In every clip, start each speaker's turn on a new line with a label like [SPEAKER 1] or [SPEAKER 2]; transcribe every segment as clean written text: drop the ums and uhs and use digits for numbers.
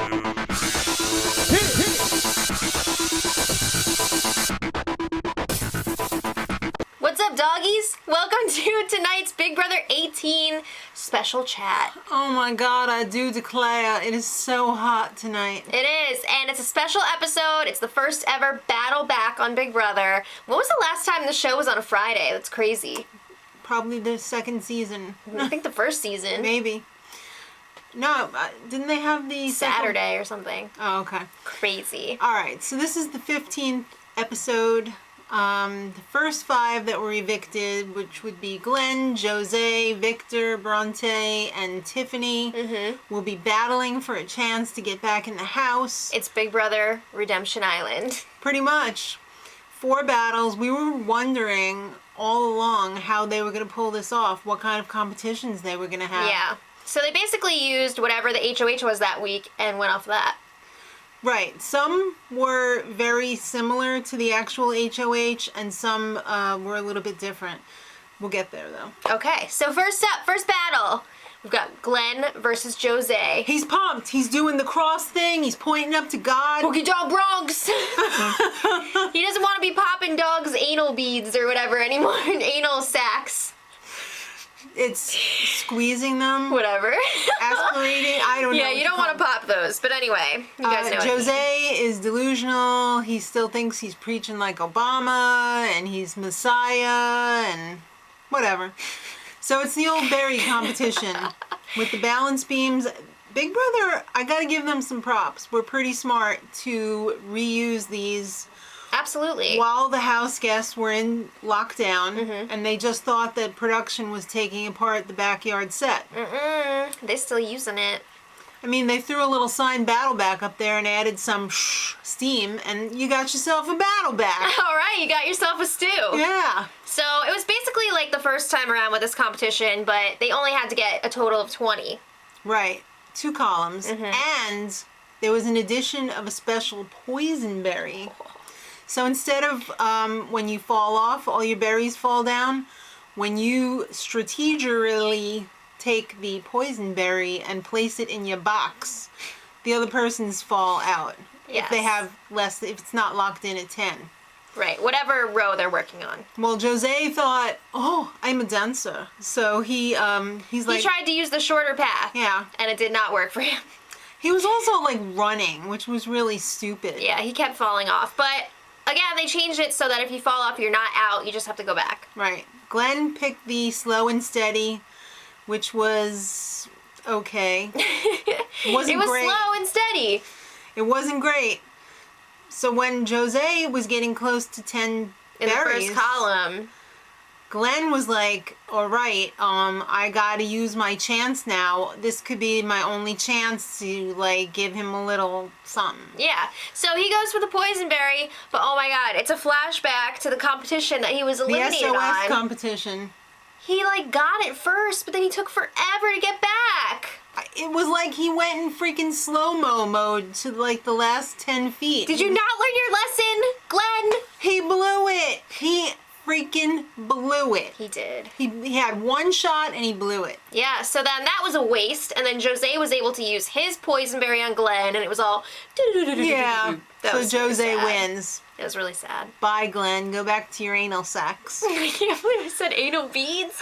[SPEAKER 1] What's up, doggies? Welcome to tonight's Big Brother 18 special chat.
[SPEAKER 2] Oh my god, I do declare, it is so hot tonight.
[SPEAKER 1] It is, and it's a special episode. It's the first ever battle back on Big Brother. When was the last time the show was on a Friday? That's crazy.
[SPEAKER 2] Probably the second season.
[SPEAKER 1] I think the first season.
[SPEAKER 2] Maybe. No, didn't they have the
[SPEAKER 1] Saturday or something.
[SPEAKER 2] Oh, okay.
[SPEAKER 1] Crazy.
[SPEAKER 2] Alright, so this is the 15th episode. The first 5 that were evicted, which would be Glenn, Jose, Victor, Bronte, and Tiffany, will be battling for a chance to get back in the house.
[SPEAKER 1] It's Big Brother Redemption Island.
[SPEAKER 2] Pretty much. 4 battles. We were wondering all along how they were going to pull this off, what kind of competitions they were going to have.
[SPEAKER 1] Yeah. So they basically used whatever the HOH was that week and went off that.
[SPEAKER 2] Right. Some were very similar to the actual HOH, and some were a little bit different. We'll get there, though.
[SPEAKER 1] Okay, so first up, first battle. We've got Glenn versus Jose.
[SPEAKER 2] He's pumped. He's doing the cross thing. He's pointing up to God.
[SPEAKER 1] Boogie Dog Bronx. He doesn't want to be popping dogs' anal beads or whatever anymore. Anal sacks.
[SPEAKER 2] It's squeezing them.
[SPEAKER 1] Whatever.
[SPEAKER 2] Aspirating. I don't know.
[SPEAKER 1] Yeah, you don't want to pop those. But anyway, you guys know.
[SPEAKER 2] Jose is delusional. He still thinks he's preaching like Obama and he's Messiah and whatever. So it's the old berry competition with the balance beams. Big Brother, I gotta give them some props. We're pretty smart to reuse these.
[SPEAKER 1] Absolutely.
[SPEAKER 2] While the house guests were in lockdown, and they just thought that production was taking apart the backyard set.
[SPEAKER 1] They're still using it.
[SPEAKER 2] I mean, they threw a little signed battle back up there and added some steam, and you got yourself a battle back.
[SPEAKER 1] All right, you got yourself a stew.
[SPEAKER 2] Yeah.
[SPEAKER 1] So it was basically like the first time around with this competition, but they only had to get a total of 20.
[SPEAKER 2] Right. 2 columns. And there was an addition of a special poison berry. So instead of when you fall off, all your berries fall down, when you strategically take the poison berry and place it in your box, the other person's fall out.
[SPEAKER 1] Yes.
[SPEAKER 2] If they have less, if it's not locked in at 10.
[SPEAKER 1] Right, whatever row they're working on.
[SPEAKER 2] Well, Jose thought, oh, I'm a dancer. So he's like...
[SPEAKER 1] He tried to use the shorter path.
[SPEAKER 2] Yeah.
[SPEAKER 1] And it did not work for him.
[SPEAKER 2] He was also like running, which was really stupid.
[SPEAKER 1] Yeah, he kept falling off. But again, they changed it so that if you fall off, you're not out. You just have to go back.
[SPEAKER 2] Right. Glenn picked the slow and steady, which was okay. It was great.
[SPEAKER 1] Slow and steady.
[SPEAKER 2] It wasn't great. So when Jose was getting close to 10
[SPEAKER 1] in
[SPEAKER 2] berries,
[SPEAKER 1] the first column,
[SPEAKER 2] Glenn was like, all right, I gotta use my chance now. This could be my only chance to, like, give him a little something.
[SPEAKER 1] Yeah. So he goes for the poison berry, but oh my god, it's a flashback to the competition that he was eliminated
[SPEAKER 2] the
[SPEAKER 1] on.
[SPEAKER 2] SOS competition.
[SPEAKER 1] He, like, got it first, but then he took forever to get back.
[SPEAKER 2] It was like he went in freaking slow-mo mode to, like, the last 10 feet.
[SPEAKER 1] Did you not learn your lesson, Glenn?
[SPEAKER 2] He blew it. He freaking blew it.
[SPEAKER 1] He did.
[SPEAKER 2] He had 1 shot and he blew it.
[SPEAKER 1] Yeah, so then that was a waste, and then Jose was able to use his poison berry on Glenn, and it was all...
[SPEAKER 2] Yeah, so Jose wins.
[SPEAKER 1] It was really sad.
[SPEAKER 2] Bye, Glenn. Go back to your anal sacs.
[SPEAKER 1] I can't believe I said anal beads.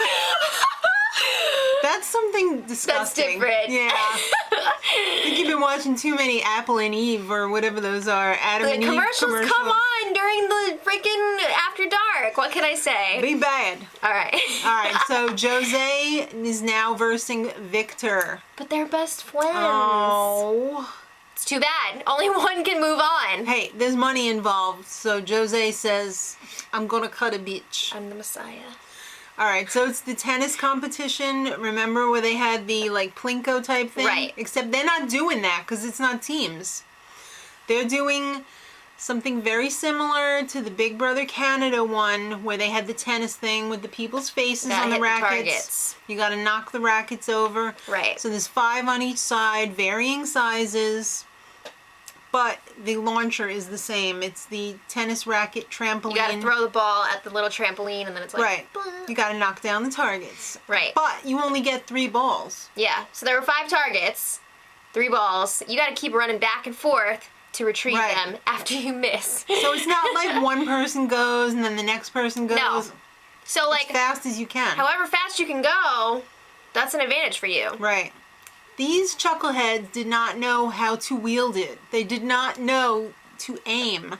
[SPEAKER 2] That's something disgusting.
[SPEAKER 1] That's different.
[SPEAKER 2] Yeah. I think you've been watching too many Apple and Eve or whatever those are. Adam and Eve
[SPEAKER 1] commercials come on during the freaking After Dark. What can I say?
[SPEAKER 2] Be bad.
[SPEAKER 1] All right.
[SPEAKER 2] All right, so Jose is now versing Victor.
[SPEAKER 1] But they're best friends.
[SPEAKER 2] Oh.
[SPEAKER 1] It's too bad. Only one can move on.
[SPEAKER 2] Hey, there's money involved, so Jose says, I'm gonna cut a bitch.
[SPEAKER 1] I'm the Messiah.
[SPEAKER 2] All right, so it's the tennis competition. Remember where they had the, like, Plinko type thing?
[SPEAKER 1] Right.
[SPEAKER 2] Except they're not doing that because it's not teams. They're doing something very similar to the Big Brother Canada one where they had the tennis thing with the people's faces on the rackets. You got to knock the rackets over.
[SPEAKER 1] Right.
[SPEAKER 2] So there's 5 on each side, varying sizes. But the launcher is the same. It's the tennis racket trampoline.
[SPEAKER 1] You gotta throw the ball at the little trampoline and then it's like...
[SPEAKER 2] Right. You gotta knock down the targets.
[SPEAKER 1] Right.
[SPEAKER 2] But you only get 3 balls.
[SPEAKER 1] Yeah. So there were 5 targets. 3 balls. You got to keep running back and forth to retrieve them after you miss.
[SPEAKER 2] So it's not like one person goes and then the next person goes.
[SPEAKER 1] No. So like
[SPEAKER 2] as fast as you can.
[SPEAKER 1] However fast you can go, that's an advantage for you.
[SPEAKER 2] Right. These chuckleheads did not know how to wield it. They did not know to aim.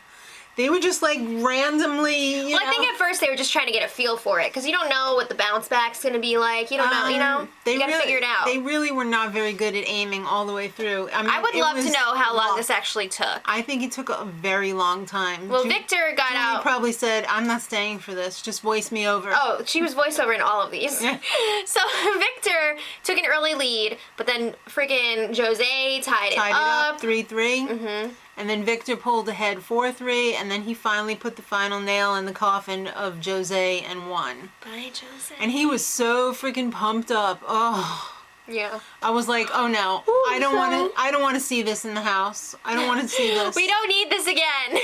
[SPEAKER 2] They were just like randomly, you know.
[SPEAKER 1] I think at first they were just trying to get a feel for it because you don't know what the bounce back's going to be like. You don't know, you know? You got to figure it out.
[SPEAKER 2] They really were not very good at aiming all the way through. I mean,
[SPEAKER 1] I would love to know how long this actually took.
[SPEAKER 2] I think it took a very long time.
[SPEAKER 1] Well, Victor got
[SPEAKER 2] Julie
[SPEAKER 1] out.
[SPEAKER 2] Probably said, I'm not staying for this. Just voice me over.
[SPEAKER 1] Oh, she was voiceover in all of these. So Victor took an early lead, but then freaking Jose tied it up.
[SPEAKER 2] 3-3. Mm-hmm. And then Victor pulled ahead 4-3, and then he finally put the final nail in the coffin of Jose and won.
[SPEAKER 1] Bye, Jose.
[SPEAKER 2] And he was so freaking pumped up. Oh.
[SPEAKER 1] Yeah.
[SPEAKER 2] I was like, oh no, I don't want to see this in the house. I don't want to see this.
[SPEAKER 1] We don't need this again.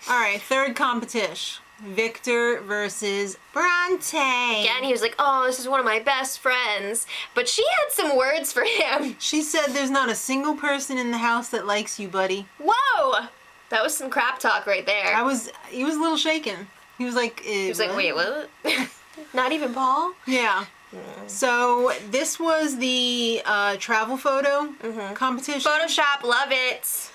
[SPEAKER 2] All right, third competition. Victor versus Bronte.
[SPEAKER 1] Again, he was like, oh, this is one of my best friends. But she had some words for him.
[SPEAKER 2] She said there's not a single person in the house that likes you, buddy.
[SPEAKER 1] Whoa! That was some crap talk right there.
[SPEAKER 2] He was a little shaken. He was like,
[SPEAKER 1] he was like, wait, what? Not even Paul?
[SPEAKER 2] Yeah. So this was the travel photo competition.
[SPEAKER 1] Photoshop, love it.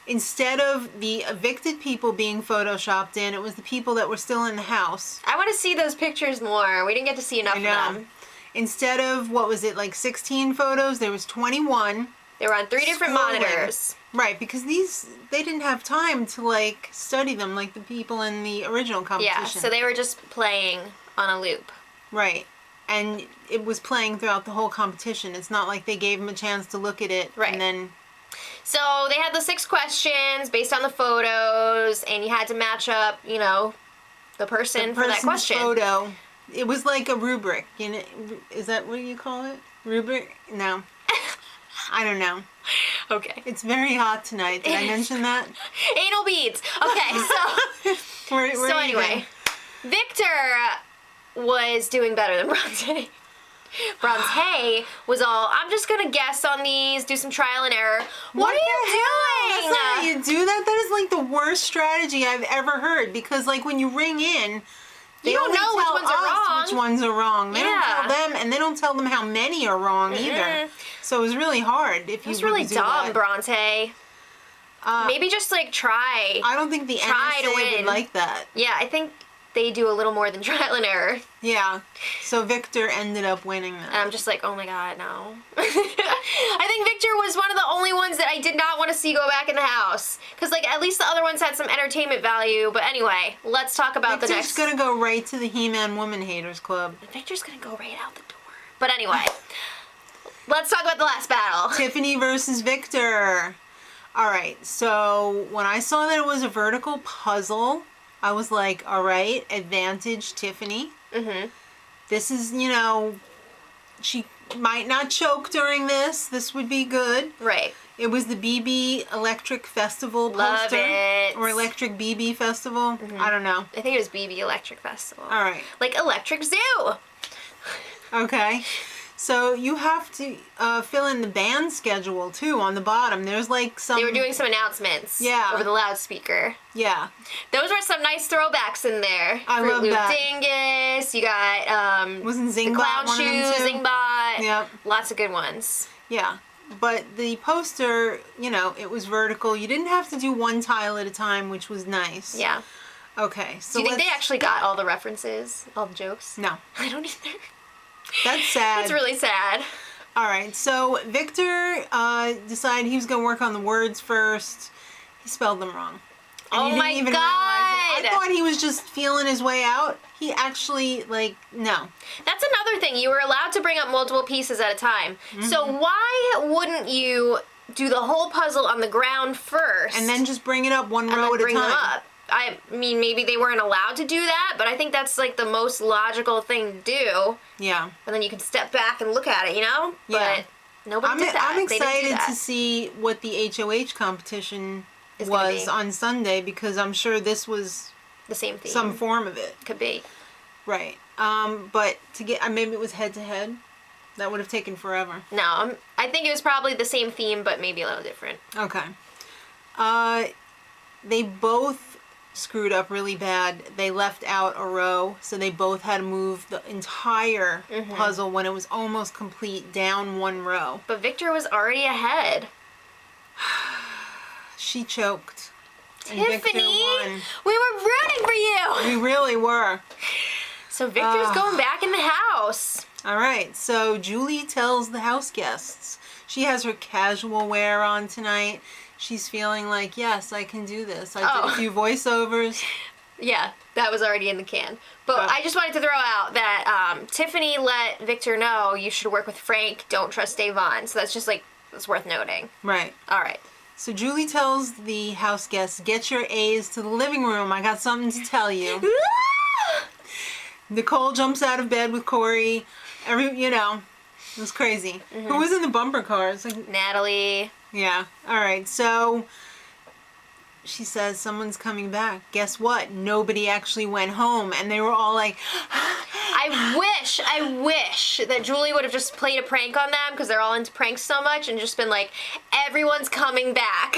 [SPEAKER 2] Instead of the evicted people being photoshopped in, it was the people that were still in the house.
[SPEAKER 1] I want to see those pictures more. We didn't get to see enough of them.
[SPEAKER 2] Instead of, what was it, like 16 photos, there was 21.
[SPEAKER 1] They were on 3 different monitors.
[SPEAKER 2] Right, because they didn't have time to, like, study them like the people in the original competition.
[SPEAKER 1] Yeah, so they were just playing on a loop.
[SPEAKER 2] Right. And it was playing throughout the whole competition. It's not like they gave them a chance to look at it and then...
[SPEAKER 1] So they had the 6 questions based on the photos, and you had to match up, you know, the person for that question.
[SPEAKER 2] Photo. It was like a rubric. You know, is that what you call it? Rubric? No. I don't know.
[SPEAKER 1] Okay.
[SPEAKER 2] It's very hot tonight. Did I mention that?
[SPEAKER 1] Anal beads. Okay, so anyway, Victor was doing better than Bronte. Bronte was all, I'm just gonna guess on these, do some trial and error. What are you doing?
[SPEAKER 2] That's not how you do that. That is like the worst strategy I've ever heard, because like when you ring in, they
[SPEAKER 1] you don't
[SPEAKER 2] only
[SPEAKER 1] know
[SPEAKER 2] tell
[SPEAKER 1] which ones are wrong.
[SPEAKER 2] Which ones are wrong. They don't tell them, and they don't tell them how many are wrong either. So it was really hard. If you
[SPEAKER 1] was really
[SPEAKER 2] do
[SPEAKER 1] dumb,
[SPEAKER 2] that.
[SPEAKER 1] Bronte. Maybe just like try.
[SPEAKER 2] I don't think the NSA would like that.
[SPEAKER 1] Yeah, I think they do a little more than trial and error.
[SPEAKER 2] Yeah. So Victor ended up winning that.
[SPEAKER 1] And I'm just like, oh my god, no. I think Victor was one of the only ones that I did not want to see go back in the house. Because, like, at least the other ones had some entertainment value. But anyway, let's talk about the next...
[SPEAKER 2] Victor's going to go right to the He-Man Woman Haters Club.
[SPEAKER 1] Victor's going to go right out the door. But anyway, let's talk about the last battle.
[SPEAKER 2] Tiffany versus Victor. All right, so when I saw that it was a vertical puzzle, I was like, all right, advantage Tiffany. Mm-hmm. This is, you know, she might not choke during this. This would be good.
[SPEAKER 1] Right.
[SPEAKER 2] It was the BB Electric Festival poster.
[SPEAKER 1] Love it.
[SPEAKER 2] Or Electric BB Festival. Mm-hmm. I don't know.
[SPEAKER 1] I think it was BB Electric Festival.
[SPEAKER 2] All right.
[SPEAKER 1] Like Electric Zoo.
[SPEAKER 2] Okay. So you have to fill in the band schedule too on the bottom. There's like some...
[SPEAKER 1] They were doing some announcements.
[SPEAKER 2] Yeah.
[SPEAKER 1] Over the loudspeaker.
[SPEAKER 2] Yeah.
[SPEAKER 1] Those were some nice throwbacks in there.
[SPEAKER 2] I
[SPEAKER 1] Fruit
[SPEAKER 2] love
[SPEAKER 1] Loop
[SPEAKER 2] that.
[SPEAKER 1] Dingus. You got
[SPEAKER 2] wasn't Zingbot
[SPEAKER 1] the Clown
[SPEAKER 2] one of them
[SPEAKER 1] Shoe,
[SPEAKER 2] too?
[SPEAKER 1] Zingbot.
[SPEAKER 2] Yep.
[SPEAKER 1] Lots of good ones.
[SPEAKER 2] Yeah. But the poster, you know, it was vertical. You didn't have to do one tile at a time, which was nice.
[SPEAKER 1] Yeah.
[SPEAKER 2] Okay. So
[SPEAKER 1] do you think they actually got all the references, all the jokes?
[SPEAKER 2] No.
[SPEAKER 1] I don't either.
[SPEAKER 2] That's sad.
[SPEAKER 1] It's really sad.
[SPEAKER 2] All right, so Victor decided he was going to work on the words first. He spelled them wrong. And
[SPEAKER 1] oh my
[SPEAKER 2] God! I thought he was just feeling his way out. He actually, like, no.
[SPEAKER 1] That's another thing. You were allowed to bring up multiple pieces at a time. Mm-hmm. So why wouldn't you do the whole puzzle on the ground first?
[SPEAKER 2] And then just bring it up one row at a time.
[SPEAKER 1] Bring them up. I mean, maybe they weren't allowed to do that, but I think that's like the most logical thing to do.
[SPEAKER 2] Yeah.
[SPEAKER 1] And then you can step back and look at it, you know?
[SPEAKER 2] Yeah.
[SPEAKER 1] But nobody did that.
[SPEAKER 2] I'm excited to see what the HOH competition was on Sunday, because I'm sure this was
[SPEAKER 1] the same thing.
[SPEAKER 2] Some form of it.
[SPEAKER 1] Could be.
[SPEAKER 2] Right. But to get, maybe it was head to head. That would have taken forever.
[SPEAKER 1] No, I think it was probably the same theme, but maybe a little different.
[SPEAKER 2] Okay. They both screwed up really bad. They left out a row, so they both had to move the entire puzzle when it was almost complete down one row.
[SPEAKER 1] But Victor was already ahead.
[SPEAKER 2] She choked. And
[SPEAKER 1] Tiffany,
[SPEAKER 2] Victor won.
[SPEAKER 1] we were rooting for you.
[SPEAKER 2] We really were.
[SPEAKER 1] So Victor's going back in the house.
[SPEAKER 2] All right, so Julie tells the house guests. She has her casual wear on tonight. She's feeling like, yes, I can do this. I did a few voiceovers.
[SPEAKER 1] Yeah, that was already in the can. But I just wanted to throw out that Tiffany let Victor know you should work with Frank, don't trust Davon. So that's just like, it's worth noting.
[SPEAKER 2] Right.
[SPEAKER 1] All right.
[SPEAKER 2] So Julie tells the house guests, get your A's to the living room. I got something to tell you. Nicole jumps out of bed with Corey. It was crazy. Who was in the bumper cars? Like,
[SPEAKER 1] Natalie.
[SPEAKER 2] Yeah. All right. So she says someone's coming back. Guess what? Nobody actually went home, and they were all like,
[SPEAKER 1] I wish that Julie would have just played a prank on them because they're all into pranks so much and just been like, everyone's coming back.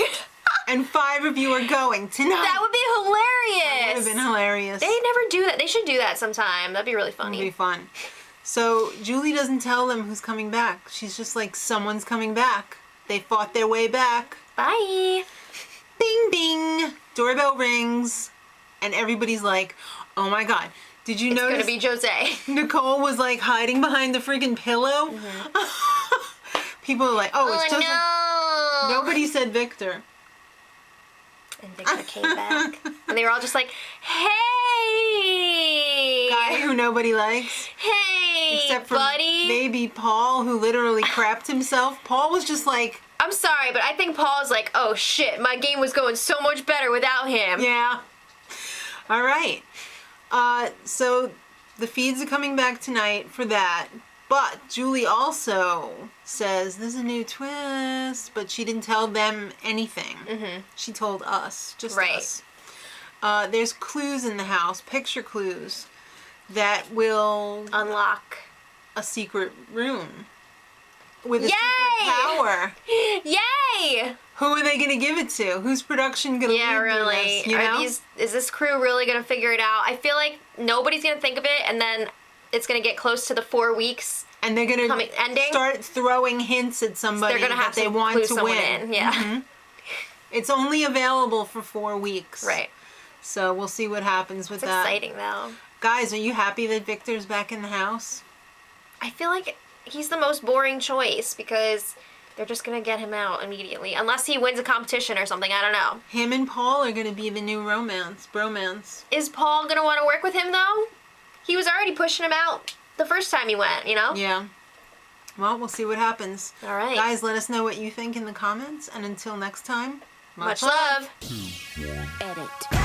[SPEAKER 2] and 5 of you are going tonight.
[SPEAKER 1] That would be hilarious.
[SPEAKER 2] That would have been hilarious.
[SPEAKER 1] They never do that. They should do that sometime. That'd be really funny.
[SPEAKER 2] It'd be fun. So Julie doesn't tell them who's coming back. She's just like, someone's coming back. They fought their way back.
[SPEAKER 1] Bye.
[SPEAKER 2] Bing, bing. Doorbell rings. And everybody's like, oh my God. Did you notice?
[SPEAKER 1] It's going to be Jose.
[SPEAKER 2] Nicole was like hiding behind the freaking pillow. People are like, oh, it's Jose.
[SPEAKER 1] No.
[SPEAKER 2] Nobody said Victor.
[SPEAKER 1] And Victor came back. And they were all just like, hey.
[SPEAKER 2] Guy who nobody likes.
[SPEAKER 1] Hey,
[SPEAKER 2] Except for
[SPEAKER 1] buddy.
[SPEAKER 2] maybe Paul, who literally crapped himself. Paul was just like...
[SPEAKER 1] I'm sorry, but I think Paul's like, oh shit, my game was going so much better without him.
[SPEAKER 2] Yeah. All right. So the feeds are coming back tonight for that. But Julie also says there's a new twist, but she didn't tell them anything. She told us, just us. There's clues in the house, picture clues, that will
[SPEAKER 1] unlock
[SPEAKER 2] a secret room with a
[SPEAKER 1] Yay!
[SPEAKER 2] secret power.
[SPEAKER 1] Yay!
[SPEAKER 2] Who are they going to give it to? Who's production going to
[SPEAKER 1] Yeah, really. Is this crew really going to figure it out? I feel like nobody's going to think of it, and then it's going to get close to the 4 weeks.
[SPEAKER 2] And they're going to start throwing hints at somebody that they want to win.
[SPEAKER 1] Yeah.
[SPEAKER 2] It's only available for 4 weeks.
[SPEAKER 1] Right.
[SPEAKER 2] So we'll see what happens with
[SPEAKER 1] it's
[SPEAKER 2] that.
[SPEAKER 1] Exciting, though.
[SPEAKER 2] Guys, are you happy that Victor's back in the house?
[SPEAKER 1] I feel like he's the most boring choice because they're just going to get him out immediately. Unless he wins a competition or something. I don't know.
[SPEAKER 2] Him and Paul are going to be the new bromance.
[SPEAKER 1] Is Paul going to want to work with him, though? He was already pushing him out the first time he went, you know?
[SPEAKER 2] Yeah. Well, we'll see what happens.
[SPEAKER 1] All right.
[SPEAKER 2] Guys, let us know what you think in the comments. And until next time,
[SPEAKER 1] much love.
[SPEAKER 3] Edit.